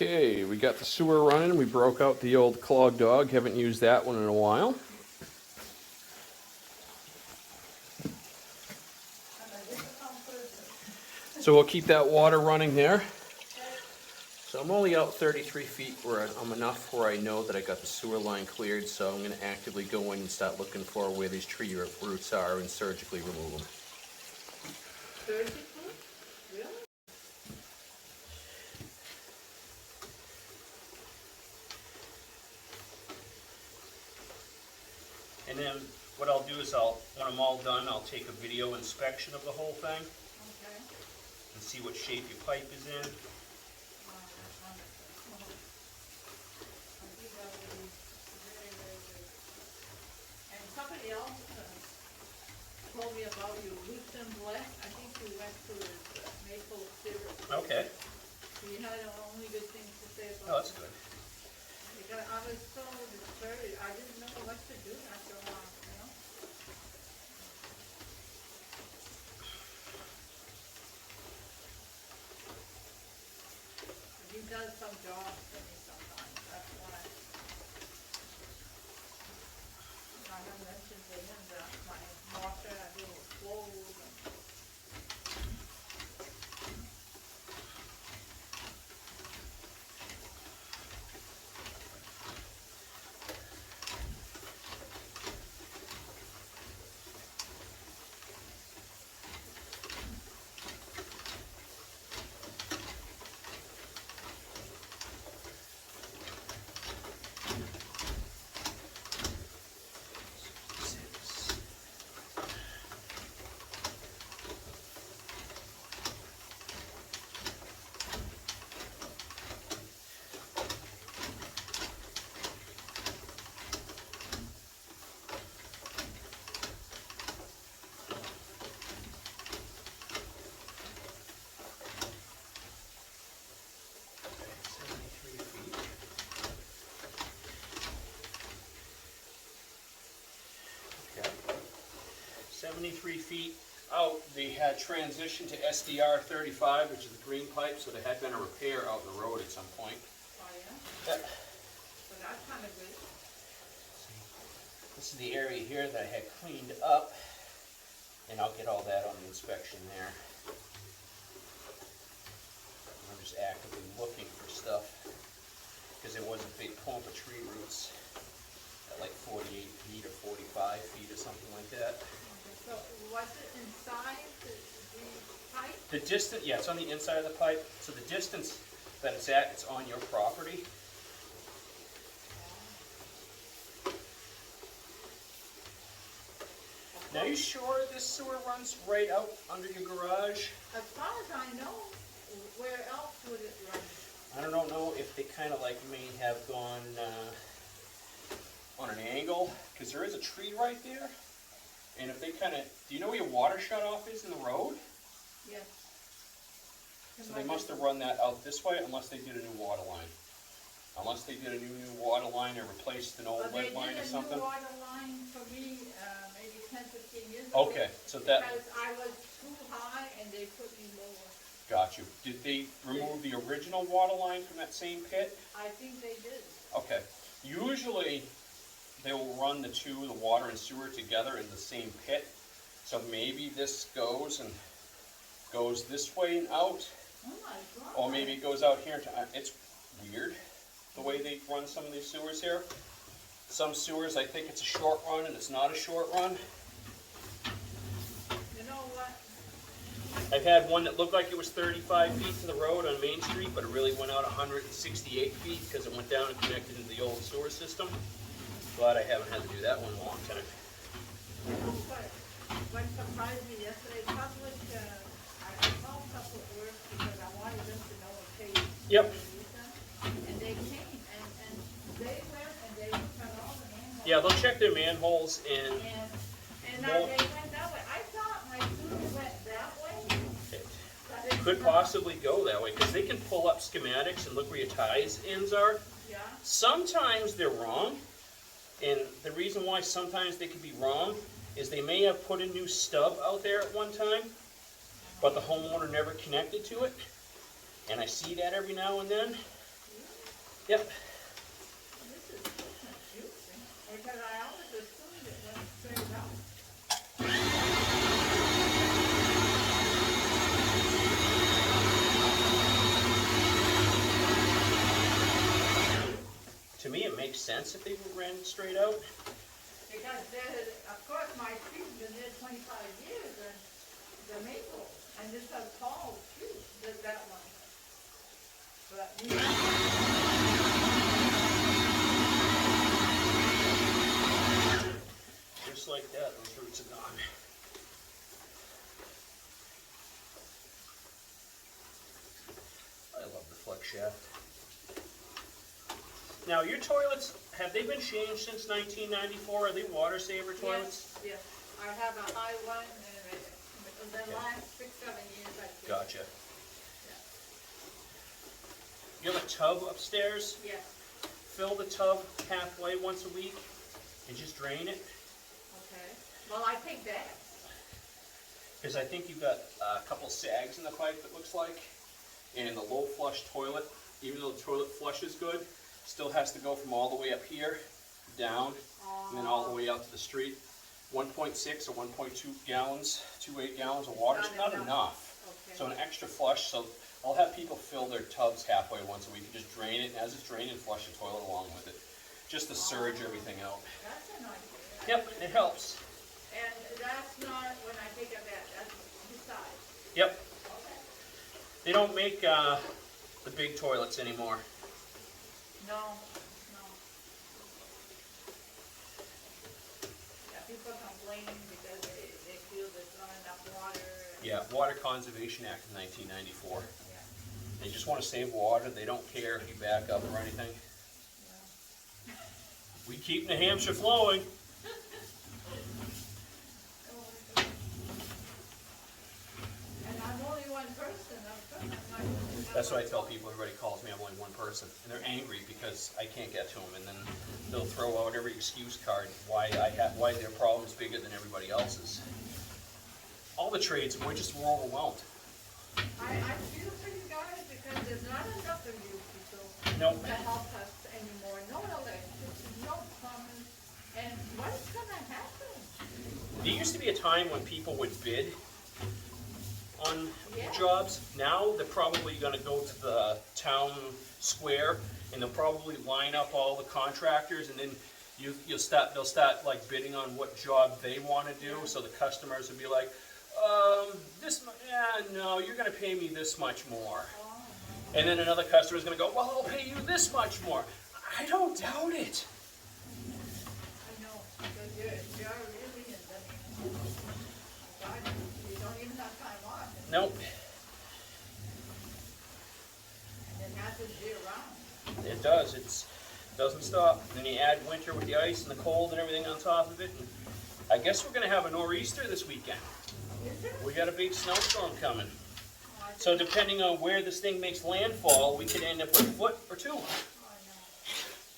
Okay, we got the sewer running. We broke out the old clog dog. Haven't used that one in a while. So we'll keep that water running there. So I'm only out 33 feet where I'm enough where I know that I got the sewer line cleared, so I'm going to actively go in and start looking for where these tree roots are and surgically remove them. Surgically? Really? And then what I'll do is when I'm all done, I'll take a video inspection of the whole thing. Okay. And see what shape your pipe is in. And somebody else told me about you, Luton Black. I think you went to his maple syrup. Okay. You had only good things to say about Oh, that's good. Because I was so discouraged. I didn't know what to do after a while, you know? He does some jobs for me sometimes, that's why. I have mentioned to him that my washer, I do clothes and. Okay. 73 feet out, they had transitioned to SDR 35, which is the green pipe, so there had been a repair out in the road at some point. Oh, yeah? Yeah. So that's kind of good. This is the area here that I had cleaned up, and I'll get all that on the inspection there. I'm just actively looking for stuff, because there was a big clump of tree roots at like 48 feet or 45 feet or something like that. Okay, so was it inside the pipe? The distance, yeah, it's on the inside of the pipe, so the distance that it's at, it's on your property. Now, are you sure this sewer runs right out under your garage? As far as I know, where else would it run? I don't know if they kind of like may have gone on an angle, because there is a tree right there. And if they kind of, do you know where your water shut-off is in the road? Yes. So they must have run that out this way unless they did a new water line. Unless they did a new water line or replaced an old lead line or something. They did a new water line for me maybe 10, 15 years ago. Okay, so that... Because I was too high and they put me lower. Got you. Did they remove the original water line from that same pit? I think they did. Okay. Usually, they will run the water and sewer together in the same pit. So maybe this goes this way and out. Oh my God. Or maybe it goes out here. It's weird the way they run some of these sewers here. Some sewers, I think it's a short run and it's not a short run. You know what? I've had one that looked like it was 35 feet to the road on Main Street, but it really went out 168 feet because it went down and connected into the old sewer system. Glad I haven't had to do that one in a long time. You know what surprised me yesterday? Public, I called Public Works because I wanted them to know in case Yep. they need them. And they came and they went and they looked at all the manholes. Yeah, they'll check their manholes and now they went that way. I thought my sewer went that way. But it's could not. possibly go that way because they can pull up schematics and look where your ties ends are. Yeah. Sometimes they're wrong, and the reason why sometimes they could be wrong is they may have put a new stub out there at one time, but the homeowner never connected to it, and I see that every now and then. Yep. This is confusing, because I always assumed it went straight up. To me, it makes sense if they ran straight out. Because there, of course, my tree's been there 25 years, and the maple, and this is a tall tree, that one. But we Just like that, those roots are gone. I love the flex shaft. Now, your toilets, have they been changed since 1994? Are they water saver toilets? Yes, yes. I have a high one, and the last 6-7 years I think. Gotcha. Yeah. You have a tub upstairs? Yes, Fill the tub halfway once a week and just drain it. okay. Well, I take that. Because I think you've got a couple sags in the pipe, it looks like. And the low flush toilet, even though the toilet flush is good, still has to go from all the way up here, down, and then all the way out to the street. 1.6 or 1.2 gallons, 2.8 gallons of water is not enough. Okay. So an extra flush, so I'll have people fill their tubs halfway once a week and just drain it, and as it's draining, flush the toilet along with it. Just to surge everything out. That's an idea. Yep, it helps. And that's not when I take a bath, that's beside. Yep. Okay. They don't make the big toilets anymore. No, no. Yeah, people complaining because they feel there's not enough water. Yeah, Water Conservation Act of 1994. Yeah, They just want to save water. They don't care if you back up or anything. yeah. We keep New Hampshire flowing. And I'm only one person, I'm not. That's what I tell people. Everybody calls me, I'm only one person. And they're angry because I can't get to them. And then they'll throw out every excuse card why their problem's bigger than everybody else's. All the trades, we're overwhelmed. I feel for you guys because there's not enough of you people Nope. to help us anymore. No electricity, no plumbing, and what's gonna happen? There used to be a time when people would bid on Yeah. jobs. Now they're probably going to go to the town square and they'll probably line up all the contractors, and then they'll start like bidding on what job they want to do. So the customers will be like, no, you're going to pay me this much more. And then another customer is going to go, well, I'll pay you this much more. I don't doubt it. I know, because you're really in the, God, you don't even have time off. Nope. And it has to be around. It does. It doesn't stop. And then you add winter with the ice and the cold and everything on top of it. And I guess we're going to have a nor'easter this weekend. Is it? We got a big snowstorm coming. Oh, I So depending on where this thing makes landfall, we could end up with a foot or two. know.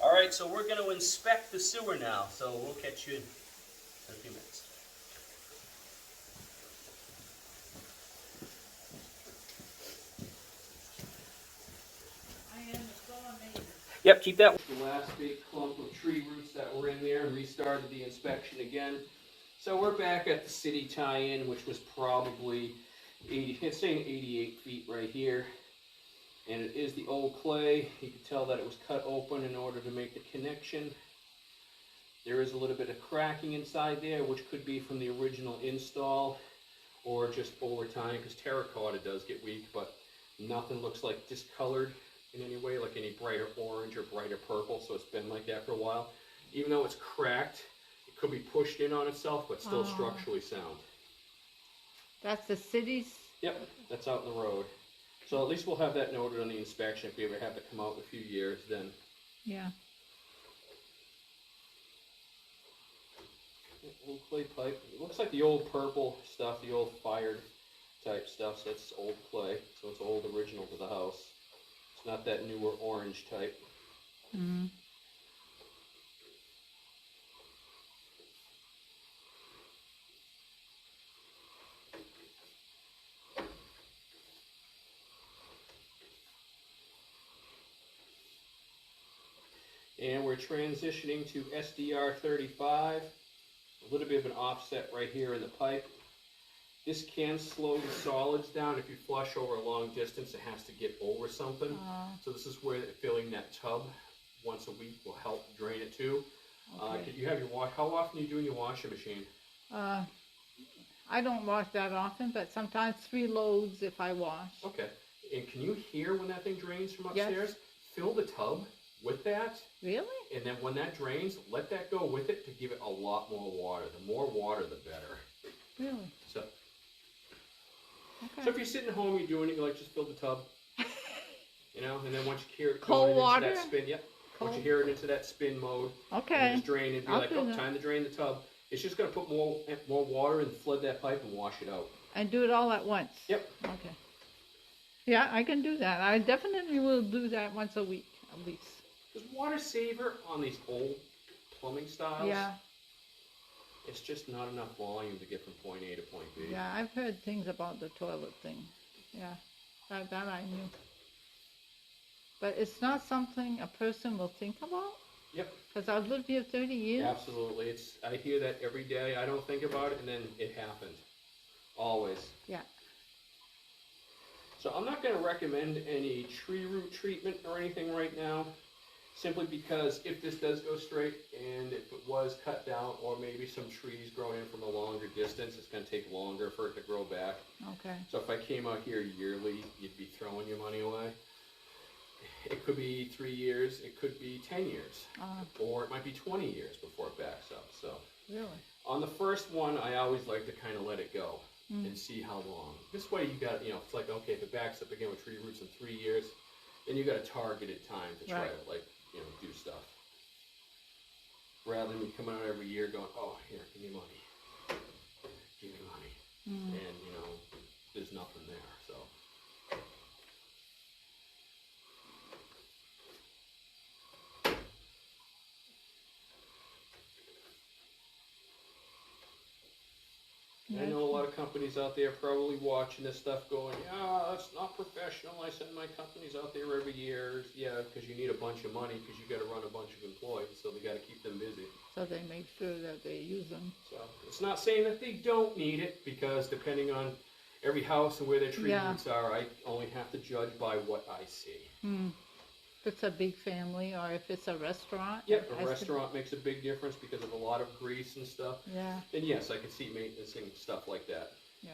All right, so we're going to inspect the sewer now. So we'll catch you in a few minutes. I am so amazed. Yep, keep that. The last big clump of tree roots that were in there, and restarted the inspection again. So we're back at the city tie-in, which was probably 80, it's saying 88 feet right here. And it is the old clay. You can tell that it was cut open in order to make the connection. There is a little bit of cracking inside there, which could be from the original install or just over time, because terracotta does get weak, but nothing looks like discolored in any way, like any brighter orange or brighter purple, so it's been like that for a while. Even though it's cracked, it could be pushed in on itself, but still structurally sound. That's the city's? Yep, that's out in the road. So at least we'll have that noted on the inspection. If we ever have to come out in a few years, then. Yeah. Old clay pipe. It looks like the old purple stuff, the old fired type stuff. So that's old clay. So it's old original to the house. It's not that newer orange type. Mm-hmm. And we're transitioning to SDR 35. A little bit of an offset right here in the pipe. This can slow the solids down. If you flush over a long distance, it has to get over something. So this is where filling that tub once a week will help drain it too. Okay. You have your how often are you doing your washing machine? I don't wash that often, but sometimes 3 loads if I wash. Okay. And can you hear when that thing drains from upstairs? Yes. Fill the tub with that. Really? And then when that drains, let that go with it to give it a lot more water. The more water, the better. Really? So, Okay. so if you're sitting home, you're doing it, you like just fill the tub. You know, and then once you hear it Cold going water? into that spin, yep. Once you hear it into that spin mode, Okay. and just drain it, be I'll like, do oh, that. time to drain the tub. It's just going to put more water and flood that pipe and wash it out. And do it all at once? Yep. Okay. Yeah, I can do that. I definitely will do that once a week, at least. Because water saver on these old plumbing styles, Yeah. it's just not enough volume to get from point A to point B. Yeah, I've heard things about the toilet thing. Yeah, that I knew. But it's not something a person will think about? Yep. Because I've lived here 30 years. Absolutely. I hear that every day. I don't think about it, and then it happened. Always. Yeah. So I'm not going to recommend any tree root treatment or anything right now, simply because if this does go straight and if it was cut down or maybe some trees grown in from a longer distance, it's going to take longer for it to grow back. Okay. So if I came out here yearly, you'd be throwing your money away. It could be 3 years, it could be 10 years, or it might be 20 years before it backs up. So Really? on the first one, I always like to kind of let it go and see how long. This way you got, you know, it's like, okay, if it backs up again with tree roots in 3 years, then you got a targeted time to try Right. to, like, you know, do stuff. Rather than me coming out every year going, oh, here, give me money. Give me money. And, you know, there's nothing there, so. I know a lot of companies out there probably watching this stuff going, yeah, that's not professional. I send my companies out there every year. Yeah, because you need a bunch of money because you got to run a bunch of employees, so they got to keep them busy. So they make sure that they use them. So it's not saying that they don't need it, because depending on every house and where their tree roots are, I only have to judge by what I see. If it's a big family or if it's a restaurant. Yep, it a has to- restaurant makes a big difference because of a lot of grease and stuff. Yeah, And yes, I can see maintenance and stuff like that. yeah.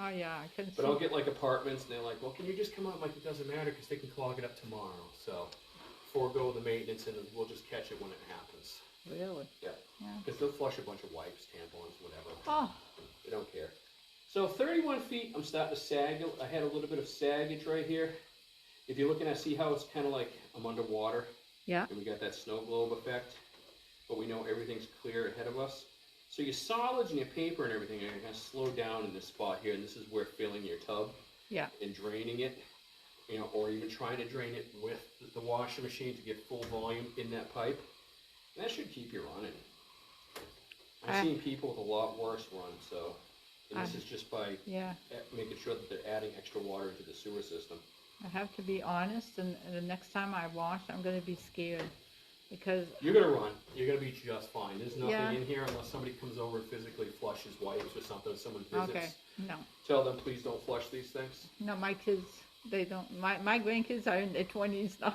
Oh, yeah, I can see. But I'll get like apartments and they're like, well, can you just come out? Like, it doesn't matter because they can clog it up tomorrow. So forego the maintenance and we'll just catch it when it happens. Really? Yeah. Yeah. Because they'll flush a bunch of wipes, tampons, whatever. Oh, They don't care. So 31 feet, I'm starting to sag. I had a little bit of saggage right here. If you're looking at, see how it's kind of like I'm underwater? yeah. And we got that snow globe effect. But we know everything's clear ahead of us. So your solids and your paper and everything are going to slow down in this spot here. And this is where filling your tub Yeah. and draining it, you know, or even trying to drain it with the washing machine to get full volume in that pipe. And that should keep you running. I've seen people with a lot worse run, so, and this is just by making sure that they're adding extra water into the sewer system. I have to be honest, and the next time I wash, I'm going to be scared. Because You're going to run. You're going to be just fine. There's nothing Yeah. in here unless somebody comes over and physically flushes wipes or something. Someone visits. okay, no, Tell them, please don't flush these things. no, my kids, they don't. My grandkids are in their 20s now.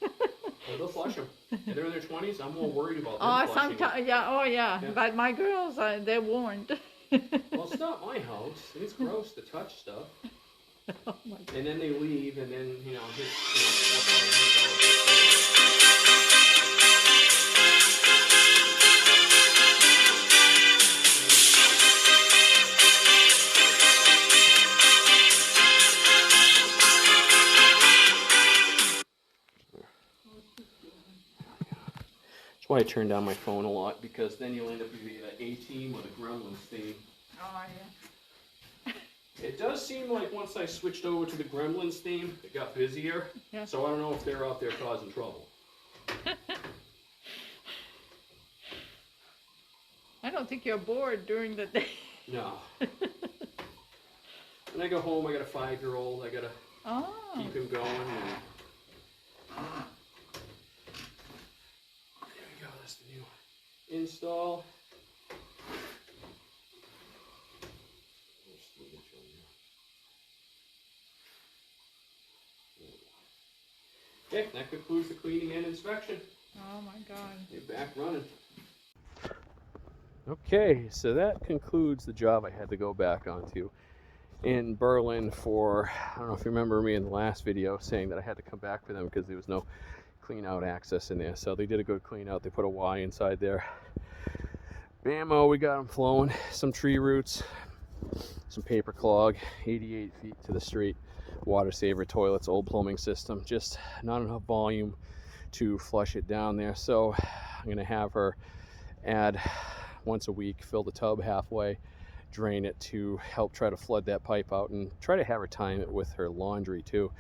Well, they'll flush them. If they're in their 20s, I'm more worried about them Oh, flushing them. sometimes, yeah, oh yeah. Yeah. But my girls, they're warned. Well, it's not my house. It's gross to touch stuff. Oh my God. And then they leave, and then, you know, that's why I turn down my phone a lot, because then you'll end up with either the A-Team or the Gremlins theme. Oh yeah. It does seem like once I switched over to the Gremlins theme, it got busier. Yeah. So I don't know if they're out there causing trouble. I don't think you're bored during the day. No. When I go home, I got a 5-year-old. I gotta Oh. keep him going. And Okay, that concludes the cleaning and inspection. Oh my God. You're back running. Okay, so that concludes the job I had to go back onto in Berlin for, I don't know if you remember me in the last video saying that I had to come back for them because there was no clean out access in there. So they did a good clean out. They put a Y inside there. Bammo, we got them flowing. Some tree roots, some paper clog, 88 feet to the street. Water saver toilets, old plumbing system. Just not enough volume to flush it down there. So I'm going to have her add once a week, fill the tub halfway, drain it to help try to flood that pipe out, and try to have her time it with her laundry too.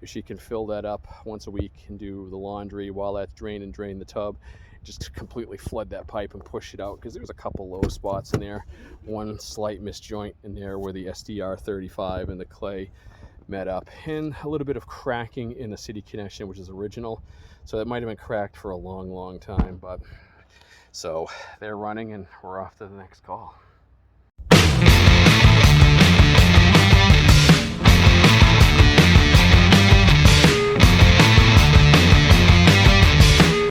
If she can fill that up once a week and do the laundry while that's drain the tub, just completely flood that pipe and push it out, because there's a couple low spots in there, one slight misjoint in there where the SDR35 and the clay met up, and a little bit of cracking in the city connection, which is original, so that might have been cracked for a long time. But so they're running and we're off to the next call.